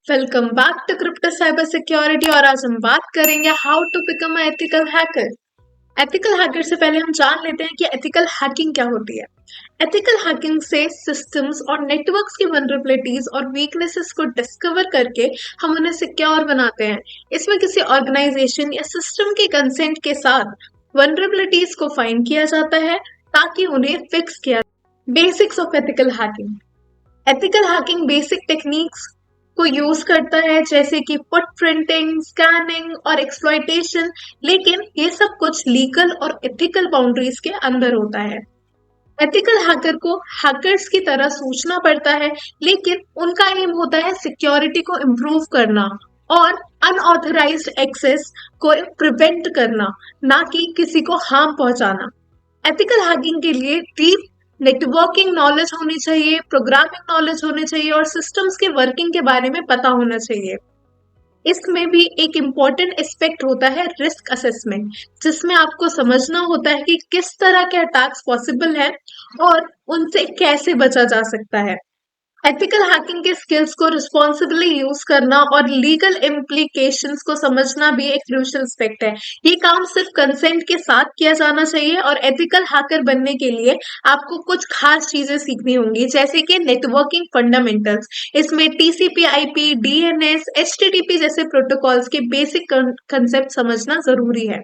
Welcome back to crypto cyber security और आज हम बात करेंगे how to become a ethical hacker. Ethical hacker से पहले हम जान लेते हैं कि एथिकल हैकिंग क्या होती है। एथिकल हैकिंग से सिस्टम्स और नेटवर्क्स की वनरेबिलिटीज और वीकनेसेस को डिस्कवर करके हम उन्हें सिक्योर बनाते हैं। इसमें किसी ऑर्गेनाइजेशन या सिस्टम के कंसेंट के साथ वनरेबिलिटीज को फाइंड किया जाता है ताकि उन्हें फिक्स किया। Basics of ethical hacking. Ethical hacking basic techniques को यूज करता है जैसे कि फुटप्रिंटिंग, स्कैनिंग और एक्सप्लॉइटेशन, लेकिन ये सब कुछ लीगल और एथिकल बाउंड्रीज के अंदर होता है। एथिकल हैकर को हैकर्स की तरह सोचना पड़ता है, लेकिन उनका एम होता है सिक्योरिटी को इम्प्रूव करना और अनऑथराइज्ड एक्सेस को प्रिवेंट करना, ना कि किसी को हार्म पहुंचाना। एथिकल हैकिंग के लिए डीप नेटवर्किंग नॉलेज होनी चाहिए, प्रोग्रामिंग नॉलेज होनी चाहिए और सिस्टम्स के वर्किंग के बारे में पता होना चाहिए। इसमें भी एक इम्पॉर्टेंट एस्पेक्ट होता है रिस्क असेसमेंट, जिसमें आपको समझना होता है कि किस तरह के अटैक्स पॉसिबल है और उनसे कैसे बचा जा सकता है। एथिकल हैकिंग के स्किल्स को रिस्पॉन्सिबली यूज करना और लीगल इम्प्लीकेशंस को समझना भी एक क्रूशियल एस्पेक्ट है। ये काम सिर्फ कंसेंट के साथ किया जाना चाहिए और एथिकल हैकर बनने के लिए आपको कुछ खास चीजें सीखनी होंगी, जैसे कि नेटवर्किंग फंडामेंटल्स। इसमें टीसीपी आईपी, डीएनएस, एचटीटीपी जैसे प्रोटोकॉल्स के बेसिक कंसेप्ट समझना जरूरी है।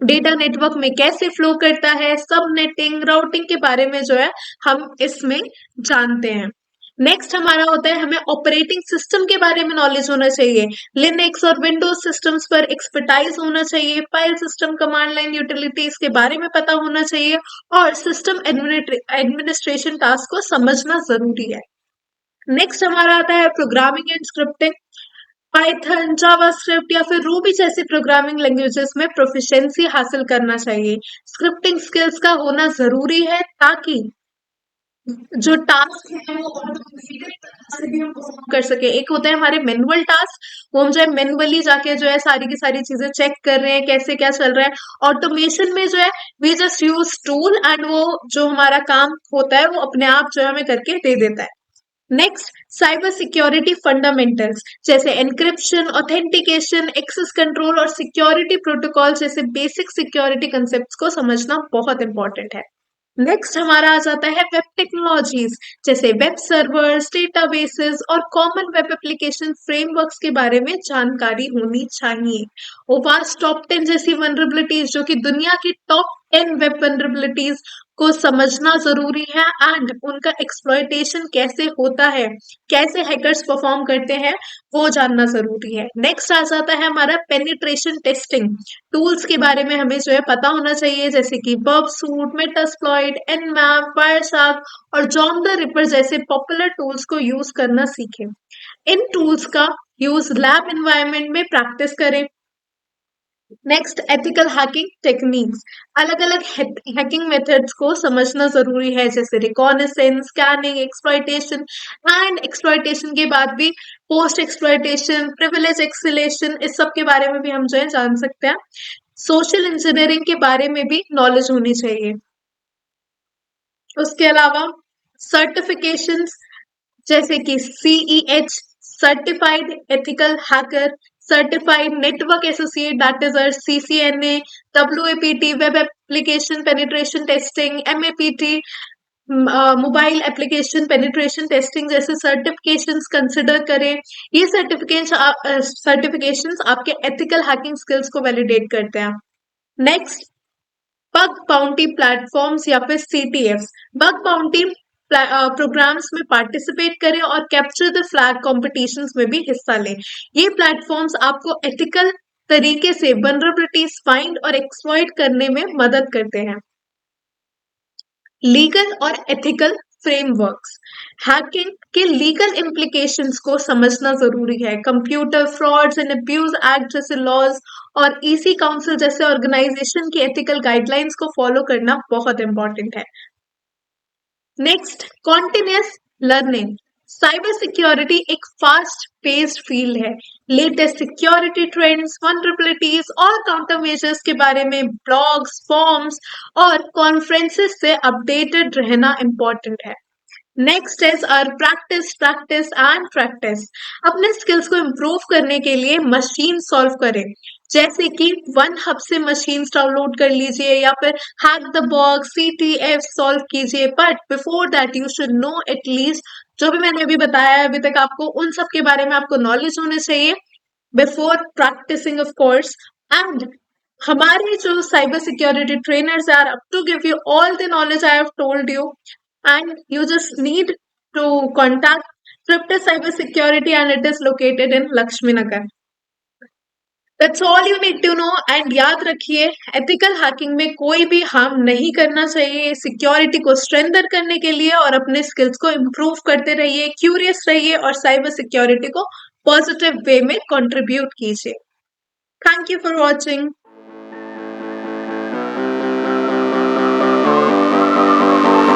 डेटा नेटवर्क में कैसे फ्लो करता है, सबनेटिंग, राउटिंग के बारे में जो है हम इसमें जानते हैं। नेक्स्ट हमारा होता है हमें ऑपरेटिंग सिस्टम के बारे में नॉलेज होना चाहिए। लिनक्स और विंडोज सिस्टम्स पर एक्सपर्टाइज होना चाहिए, file system, command line utilities के बारे में पता होना चाहिए और सिस्टम एडमिनिस्ट्रेशन टास्क को समझना जरूरी है। नेक्स्ट हमारा आता है programming and scripting. Python, JavaScript या फिर रूबी जैसी प्रोग्रामिंग लैंग्वेजेस में प्रोफिशिएंसी हासिल करना चाहिए। स्क्रिप्टिंग स्किल्स का होना जरूरी है ताकि जो टास्क है वो ऑटोमेटेड तरह से भी हम परफॉर्म कर सके। एक होता है हमारे मैनुअल टास्क, वो हम जो है मैनुअली जाके जो है सारी की सारी चीजें चेक कर रहे हैं कैसे क्या चल रहा है। ऑटोमेशन में जो है we just use tool and वो जो हमारा काम होता है वो अपने आप जो है हमें करके दे देता है। नेक्स्ट, साइबर सिक्योरिटी फंडामेंटल्स जैसे एनक्रिप्शन, ऑथेंटिकेशन, एक्सेस कंट्रोल और सिक्योरिटी प्रोटोकॉल जैसे बेसिक सिक्योरिटी कंसेप्ट्स को समझना बहुत इंपॉर्टेंट है। नेक्स्ट हमारा आ जाता है वेब टेक्नोलॉजीज जैसे वेब सर्वर्स, डेटाबेसेस और कॉमन वेब एप्लीकेशन फ्रेमवर्क्स के बारे में जानकारी होनी चाहिए। ओवास्ट टॉप 10 जैसी वनरेबिलिटीज जो कि दुनिया की टॉप 10 वेब वनरेबिलिटीज को समझना जरूरी है एंड उनका एक्सप्लॉयटेशन कैसे होता है, कैसे हैकर्स परफॉर्म करते हैं, वो जानना जरूरी है। नेक्स्ट आ जाता है हमारा पेनिट्रेशन टेस्टिंग। टूल्स के बारे में हमें जो है पता होना चाहिए जैसे कि बर्बसूट, मेटास्प्लॉइट, एनमैप, वायरशार्क और जॉन द रिपर जैसे पॉपुलर टूल्स को यूज करना सीखें। इन टूल्स का यूज लैब एनवायरनमेंट में प्रैक्टिस करें। Next, ethical hacking techniques. अलग अलग हैकिंग मेथड्स को समझना जरूरी है जैसे reconnaissance, scanning, exploitation and exploitation के बाद भी पोस्ट एक्सप्लॉइटेशन, प्रिविलेज एक्सलेशन, इस सब के बारे में भी हम जो है जान सकते हैं। सोशल इंजीनियरिंग के बारे में भी नॉलेज होनी चाहिए। उसके अलावा सर्टिफिकेशंस जैसे कि CEH certified ethical hacker, certified network associate that is our CCNA, WAPT web application penetration testing, MAPT mobile application penetration testing जैसे सर्टिफिकेशंस कंसिडर करें। ये सर्टिफिकेशंस आपके एथिकल हैकिंग स्किल्स को वैलिडेट करते हैं। नेक्स्ट, बग बाउंटी प्लेटफॉर्म्स या फिर CTFs। Bug bounty programs में पार्टिसिपेट करें और कैप्चर द फ्लैग कॉम्पिटिशन्स में भी हिस्सा लें। ये प्लेटफॉर्म्स आपको एथिकल तरीके से वनरेबिलिटीज फाइंड और एक्सप्लॉइट करने में मदद करते हैं। लीगल और एथिकल फ्रेमवर्क्स। हैकिंग के लीगल इम्प्लीकेशंस को समझना जरूरी है। Computer frauds and abuse act जैसे लॉज और EC काउंसिल जैसे ऑर्गेनाइजेशन की एथिकल गाइडलाइंस को फॉलो करना बहुत इंपॉर्टेंट है। Next, continuous learning. Cyber security एक फास्ट पेस्ड फील्ड है। लेटेस्ट सिक्योरिटी ट्रेंड्स, वनरेबिलिटीज और काउंटर मेजर्स के बारे में ब्लॉग्स, फॉर्म्स और कॉन्फ्रेंसेस से अपडेटेड रहना इंपॉर्टेंट है। Next is our practice practice and practice. अपने स्किल्स को इम्प्रूव करने के लिए मशीन सॉल्व करें, जैसे कि वन हब से मशीन्स डाउनलोड कर लीजिए या फिर hack the box CTF solve कीजिए। But before that you should know at least जो भी मैंने अभी बताया है अभी तक आपको, उन सब के बारे में आपको नॉलेज होना चाहिए before practicing of course. And हमारे जो cyber security trainers are up to give you all the knowledge I have told you, and you just need to contact Crypto Cyber Security and it is located in Lakshmi Nagar. That's all you need to know and याद रखिए ethical hacking में कोई भी harm नहीं करना चाहिए। Security को strengthen करने के लिए और अपने स्किल्स को इम्प्रूव करते रहिए, क्यूरियस रहिए और साइबर सिक्योरिटी को पॉजिटिव वे में कंट्रीब्यूट कीजिए। Thank you for watching.